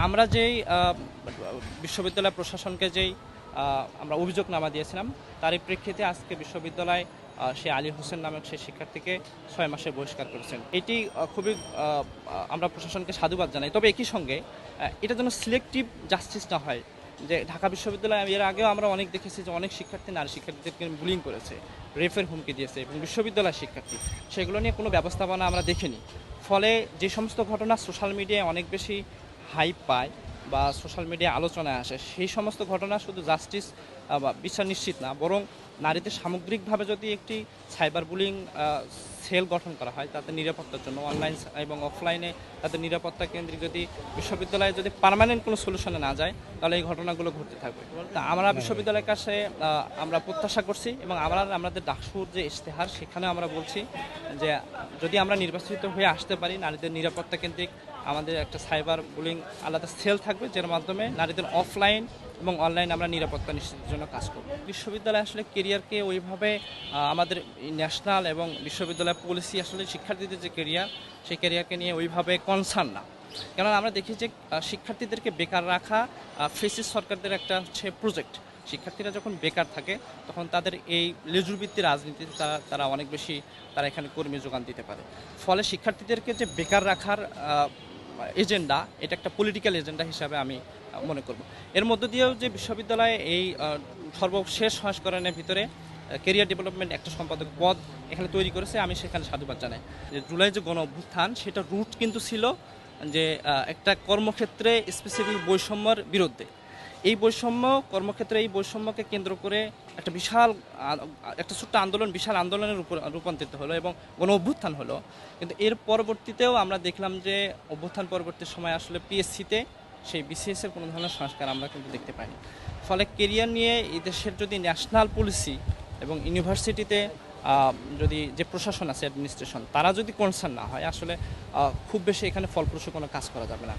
আমরা যেই বিশ্ববিদ্যালয় প্রশাসনকে যেই আমরা অভিযোগনামা দিয়েছিলাম তারই প্রেক্ষিতে আজকে বিশ্ববিদ্যালয় সে আলী হোসেন নামক সেই শিক্ষার্থীকে 6 মাসের বহিষ্কার করেছেন। এটি খুবই আমরা প্রশাসনকে সাধুবাদ জানাই। তবে একই সঙ্গে এটা যেন সিলেক্টিভ জাস্টিস না হয়, যে ঢাকা বিশ্ববিদ্যালয় এর আগেও আমরা অনেক দেখেছি যে অনেক শিক্ষার্থী নারী শিক্ষার্থীদেরকে বুলিং করেছে, রেফের হুমকি দিয়েছে, এবং বিশ্ববিদ্যালয়ের শিক্ষার্থী সেগুলো নিয়ে কোনো ব্যবস্থাপনা আমরা দেখিনি। ফলে যে সমস্ত ঘটনা সোশ্যাল মিডিয়ায় অনেক বেশি হাইপ পায় বা সোশ্যাল মিডিয়ায় আলোচনায় আসে, সেই সমস্ত ঘটনা শুধু জাস্টিস বা বিচার নিশ্চিত না, বরং নারীদের সামগ্রিকভাবে যদি একটি সাইবার বুলিং সেল গঠন করা হয় তাদের নিরাপত্তার জন্য, অনলাইন এবং অফলাইনে তাদের নিরাপত্তা কেন্দ্রিক যদি বিশ্ববিদ্যালয়ে যদি পার্মানেন্ট কোনো সলিউশনে না যায়, তাহলে এই ঘটনাগুলো ঘটতে থাকবে। তা আমরা বিশ্ববিদ্যালয়ের কাছে আমরা প্রত্যাশা করছি, এবং আমাদের ডাকসুর যে ইশতেহার সেখানে আমরা বলছি যে যদি আমরা নির্বাচিত হয়ে আসতে পারি, নারীদের নিরাপত্তা কেন্দ্রিক আমাদের একটা সাইবার বুলিং আলাদা সেল থাকবে, যার মাধ্যমে নারীদের অফলাইন এবং অনলাইন আমরা নিরাপত্তা নিশ্চিতের জন্য কাজ করব। বিশ্ববিদ্যালয় আসলে কেরিয়ারকে ওইভাবে আমাদের ন্যাশনাল এবং বিশ্ববিদ্যালয় পলিসি আসলে শিক্ষার্থীদের যে কেরিয়ার, সেই কেরিয়ারকে নিয়ে ওইভাবে কনসার্ন না। কেননা আমরা দেখি যে শিক্ষার্থীদেরকে বেকার রাখা ফেসিস সরকারদের একটা হচ্ছে প্রজেক্ট। শিক্ষার্থীরা যখন বেকার থাকে তখন তাদের এই লেজুরবৃত্তি রাজনীতিতে তারা অনেক বেশি তারা এখানে কর্মী যোগান দিতে পারে। ফলে শিক্ষার্থীদেরকে যে বেকার রাখার এজেন্ডা, এটা একটা পলিটিক্যাল এজেন্ডা হিসাবে আমি মনে করব। এর মধ্য দিয়েও যে বিশ্ববিদ্যালয়ে এই সর্বশেষ সংস্করণের ভিতরে কেরিয়ার ডেভেলপমেন্ট একটা সম্পাদক পদ এখানে তৈরি করেছে, আমি সেখানে সাধুবাদ জানাই। যে জুলাই যে গণ অভ্যুত্থান, সেটা রুট কিন্তু ছিল যে একটা কর্মক্ষেত্রে স্পেসিফিক বৈষম্যের বিরুদ্ধে। এই বৈষম্য কর্মক্ষেত্রে এই বৈষম্যকে কেন্দ্র করে একটা একটা ছোট্ট আন্দোলন বিশাল আন্দোলনের রূপান্তরিত হলো এবং গণ অভ্যুত্থান হলো। কিন্তু এর পরবর্তীতেও আমরা দেখলাম যে অভ্যুত্থান পরবর্তী সময় আসলে পিএসসিতে সেই বিসিএসের কোনো ধরনের সংস্কার আমরা কিন্তু দেখতে পাইনি। ফলে কেরিয়ার নিয়ে এই দেশের যদি ন্যাশনাল পলিসি এবং ইউনিভার্সিটিতে যদি যে প্রশাসন আছে, অ্যাডমিনিস্ট্রেশন, তারা যদি কনসার্ন না হয়, আসলে খুব বেশি এখানে ফলপ্রসূ কোনো কাজ করা যাবে না।